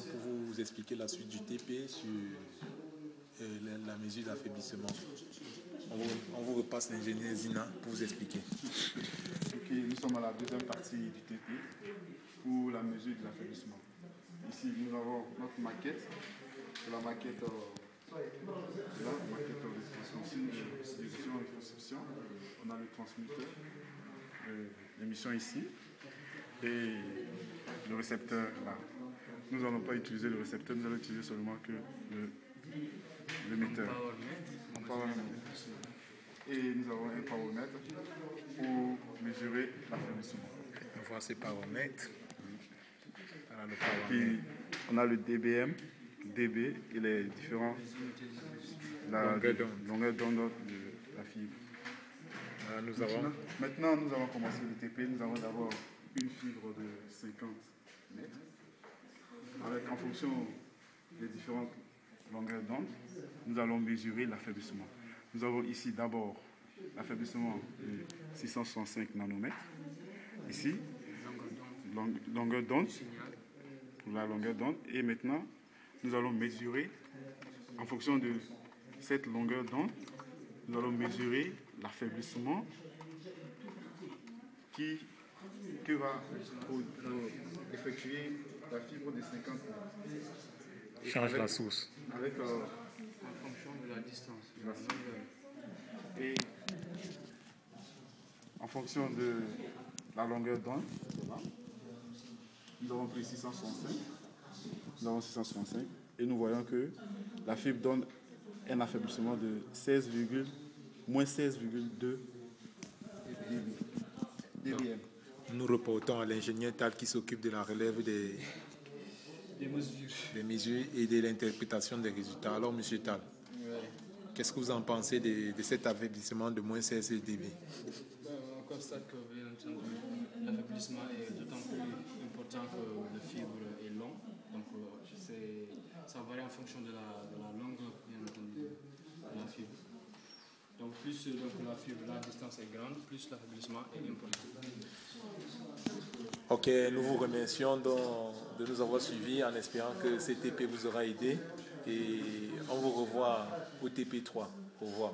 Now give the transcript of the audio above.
pour vous expliquer la suite du TP sur la mesure d'affaiblissement. On vous repasse l'ingénieur Zina pour vous expliquer. Ok, nous sommes à la deuxième partie du TP pour la mesure de l'affaiblissement. Ici, nous avons notre maquette. C'est la maquette, maquette de transmission, de distribution et conception. On a le transmetteur, l'émission ici, et le récepteur là. Nous n'allons pas utiliser le récepteur, nous allons utiliser seulement que l'émetteur. Et nous avons un paramètre pour mesurer l'affaiblissement. On voit ces paramètres. Voilà le Puis, on a le DBM, DB et les différents longueurs d'onde de la fibre. Voilà, Maintenant, nous allons commencer le TP. Nous avons d'abord une fibre de 50 mètres. Avec, en fonction des différentes longueurs d'onde, nous allons mesurer l'affaiblissement. Nous avons ici d'abord l'affaiblissement de 665 nanomètres. Ici, longueur d'onde, pour la longueur d'onde. Et maintenant, nous allons mesurer, en fonction de cette longueur d'onde, nous allons mesurer l'affaiblissement que va effectuer la fibre de 50 mètres. Change la source. Avec, en fonction de la distance. Et en fonction de la longueur d'onde, nous avons pris 665. Nous avons 665 et nous voyons que la fibre donne un affaiblissement de moins 16,2 dBm. Nous reportons à l'ingénieur Tal qui s'occupe de la relève des mesures et de l'interprétation des résultats. Alors, monsieur Tal, qu'est-ce que vous en pensez de cet affaiblissement de moins 16 dB? On constate que, bien entendu, l'affaiblissement est d'autant plus important que le fibre est long. Donc, ça varie en fonction de la longueur, bien entendu, de la fibre. Donc, plus la distance est grande, plus l'affaiblissement est important. Ok, nous vous remercions de nous avoir suivis en espérant que ce TP vous aura aidé et on vous revoit au TP3. Au revoir.